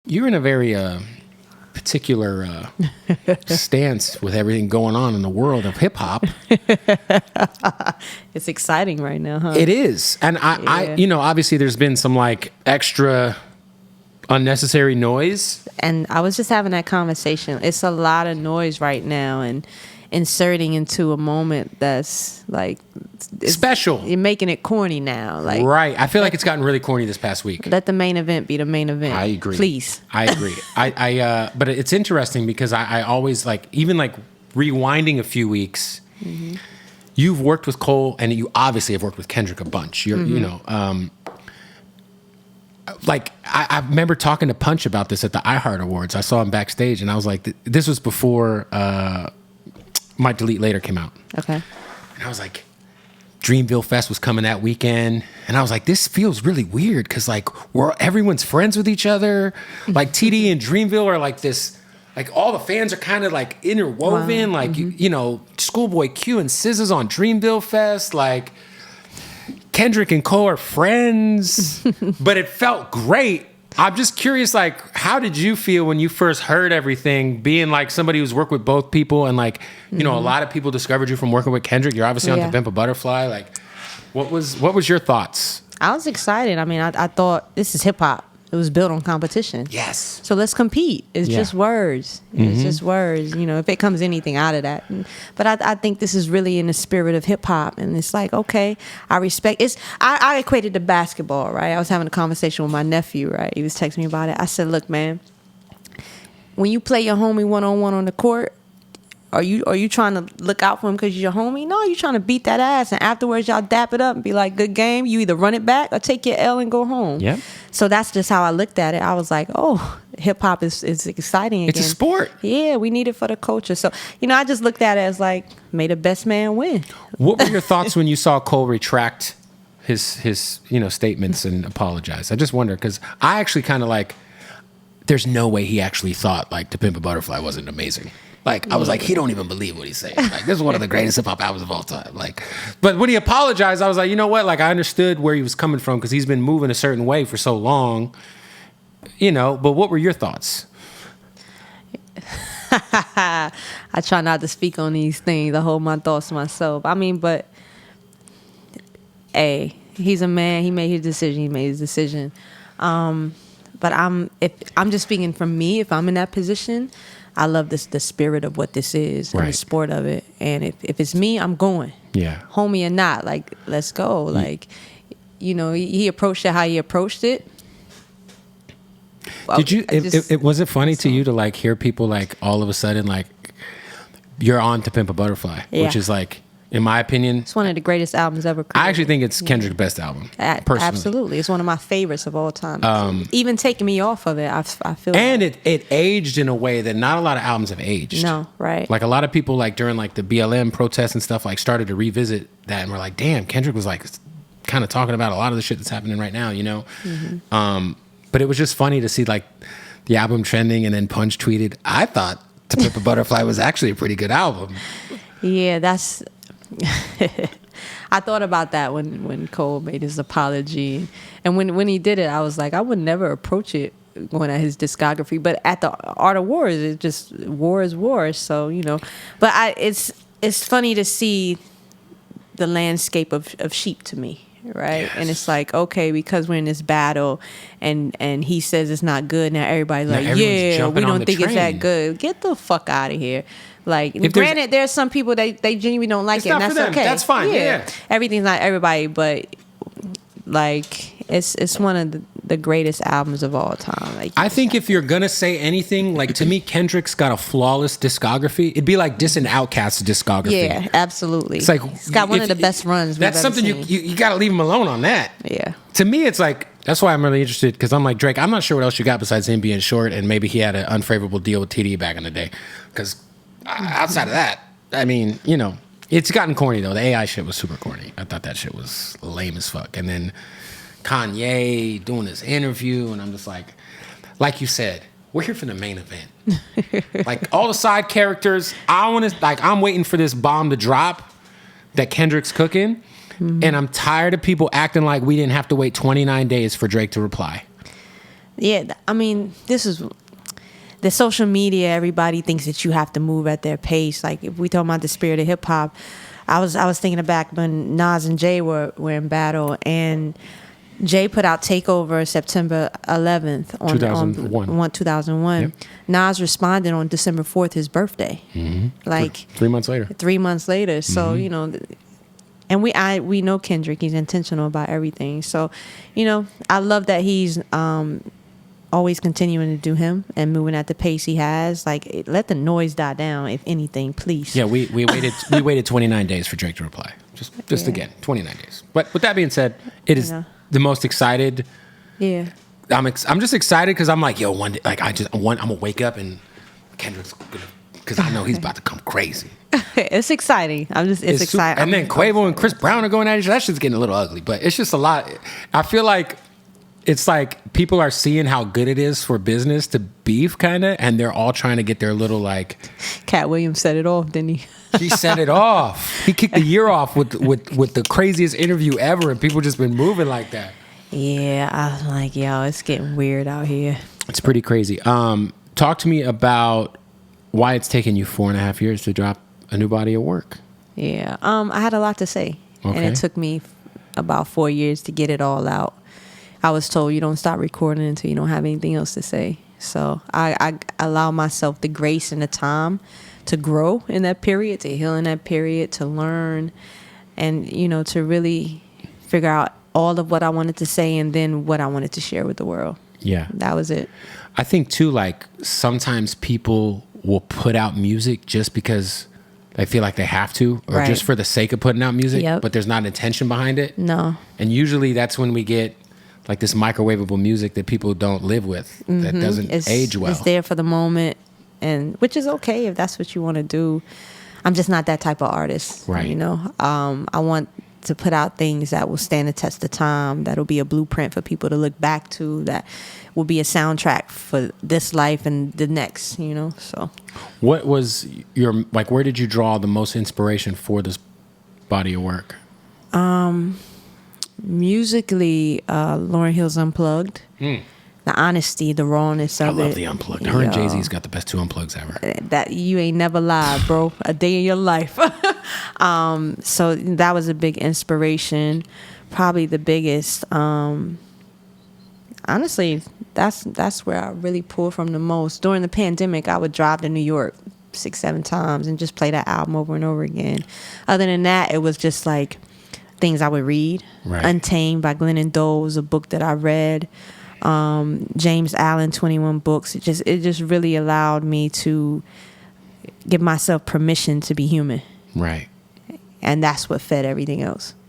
You're in a very particular stance with everything going on in the world of hip hop. It's exciting right now, huh? It is. And I obviously there's been some like extra unnecessary noise. And I was just having that conversation. It's a lot of noise right now, and inserting into a moment that's like special. You're making it corny now. Like, right. I feel like it's gotten really corny this past week. Let the main event be the main event. I agree. Please. I agree. But it's interesting because I always like, even like rewinding a few weeks, you've worked with Cole and you obviously have worked with Kendrick a bunch. You're, like I remember talking to Punch about this at the iHeart Awards. I saw him backstage and I was like, this was before My Delete Later came out. Okay. And I was like, Dreamville Fest was coming that weekend. And I was like, this feels really weird because like everyone's friends with each other. Like TD and Dreamville are like this, like all the fans are kind of like interwoven. Wow. Like, you know, Schoolboy Q and SZA's on Dreamville Fest. Like Kendrick and Cole are friends. But it felt great. I'm just curious, like, how did you feel when you first heard everything, being like somebody who's worked with both people and like, you know, a lot of people discovered you from working with Kendrick. You're obviously on To Pimp a Butterfly. Like, what was your thoughts? I was excited. I mean, I thought this is hip hop. It was built on competition. Yes. So let's compete. It's just words. It's just words, you know, if it comes anything out of that. But I think this is really in the spirit of hip hop. And it's like, okay, I respect it. I equated to basketball, right? I was having a conversation with my nephew, right? He was texting me about it. I said, look, man, when you play your homie one-on-one on the court, are you trying to look out for him because you're your homie? No, you're trying to beat that ass. And afterwards, y'all dap it up and be like, good game. You either run it back or take your L and go home. Yeah. So that's just how I looked at it. I was like, oh, hip hop is exciting again. It's a sport. Yeah, we need it for the culture. So, you know, I just looked at it as like, may the best man win. What were your thoughts when you saw Cole retract his statements and apologize? I just wonder, because I actually kind of like, there's no way he actually thought like To Pimp a Butterfly wasn't amazing. Like, I was like, he don't even believe what he's saying. Like, this is one of the greatest hip-hop albums of all time. Like, but when he apologized, I was like, you know what? Like, I understood where he was coming from because he's been moving a certain way for so long. You know, but what were your thoughts? I try not to speak on these things. I hold my thoughts to myself. I mean, but, hey, he's a man. He made his decision. But I'm just speaking from me. If I'm in that position, I love the spirit of what this is and the sport of it. And if it's me, I'm going. Yeah. Homie or not, like, let's go. Like, you know, he approached it how he approached it. Did you, was it funny to you to like hear people like all of a sudden like, you're on To Pimp a Butterfly, which is like, in my opinion, it's one of the greatest albums ever created. I actually think it's Kendrick's best album, personally. Absolutely. It's one of my favorites of all time. Even taking me off of it, I feel and like it aged in a way that not a lot of albums have aged. No, right. Like a lot of people like during like the BLM protests and stuff like started to revisit that and were like, damn, Kendrick was like kind of talking about a lot of the shit that's happening right now, you know? But it was just funny to see like the album trending and then Punch tweeted, I thought To Pimp a Butterfly was actually a pretty good album. Yeah, that's... I thought about that when Cole made his apology, and when he did it, I was like, I would never approach it going at his discography, but at the Art of War, it just war is war. So you know, but it's funny to see the landscape of sheep to me, right? Yes. And it's like, okay, because we're in this battle, and he says it's not good. Now everybody's like, yeah, we don't think it's that good. Get the fuck out of here. Like, granted, there's some people they genuinely don't like it, and that's okay. That's fine. Yeah. Everything's not everybody, but like it's one of the greatest albums of all time. Like, I think if you're gonna say anything, like to me, Kendrick's got a flawless discography. It'd be like dissing Outkast's discography. Yeah, absolutely. It's like he's got one of the best runs. That's something you got to leave him alone on that. Yeah. To me, it's like that's why I'm really interested because I'm like Drake. I'm not sure what else you got besides him being short and maybe he had an unfavorable deal with TD back in the day. Because outside of that, I mean, you know, it's gotten corny though. The AI shit was super corny. I thought that shit was lame as fuck. And then Kanye doing this interview, and I'm just like you said, we're here for the main event. Like all the side characters, I'm waiting for this bomb to drop that Kendrick's cooking, and I'm tired of people acting like we didn't have to wait 29 days for Drake to reply. Yeah, I mean, this is the social media. Everybody thinks that you have to move at their pace. Like if we talk about the spirit of hip hop, I was thinking back when Nas and Jay were in battle, and Jay put out Takeover September 11th on 2001. Yep. Nas responded on December 4th, his birthday. Like 3 months later. 3 months later. So you know. And we know Kendrick. He's intentional about everything. So, you know, I love that he's always continuing to do him and moving at the pace he has. Like, let the noise die down, if anything, please. Yeah, we waited 29 days for Drake to reply. Just again, 29 days. But with that being said, it is the most excited. Yeah. I'm just excited because I'm like, yo, one day, like I'm gonna wake up and Kendrick's gonna, because I know he's about to come crazy. It's exciting. It's exciting. And then Quavo and Chris Brown are going at each other. That shit's getting a little ugly, but it's just a lot. I feel like it's like people are seeing how good it is for business to beef, kind of, and they're all trying to get their little like. Cat Williams set it off, didn't he? He set it off. He kicked the year off with the craziest interview ever, and people just been moving like that. Yeah, I was like, yo, it's getting weird out here. It's pretty crazy. Talk to me about why it's taken you 4.5 years to drop a new body of work. Yeah, I had a lot to say, and it took me about 4 years to get it all out. I was told you don't stop recording until you don't have anything else to say. So I allow myself the grace and the time to grow in that period, to heal in that period, to learn, and you know, to really figure out all of what I wanted to say and then what I wanted to share with the world. Yeah, that was it. I think too, like sometimes people will put out music just because they feel like they have to, or just for the sake of putting out music, but there's not intention behind it. No. And usually that's when we get like this microwavable music that people don't live with, that doesn't age well. It's there for the moment, and which is okay if that's what you want to do. I'm just not that type of artist. Right. You know, I want to put out things that will stand the test of time, that'll be a blueprint for people to look back to, that will be a soundtrack for this life and the next, you know. So what was your, like, where did you draw the most inspiration for this body of work? Musically, Lauryn Hill's Unplugged. The honesty, the rawness of it. I love the Unplugged. Her and Jay-Z's got the best 2 Unplugs ever. That you ain't never lied, bro. A day in your life. So that was a big inspiration. Probably the biggest. Honestly, that's where I really pull from the most. During the pandemic, I would drive to New York 6-7 times and just play that album over and over again. Other than that, it was just like things I would read. Right. Untamed by Glennon Doyle was a book that I read. James Allen, 21 Books. It just really allowed me to give myself permission to be human. Right. And that's what fed everything else.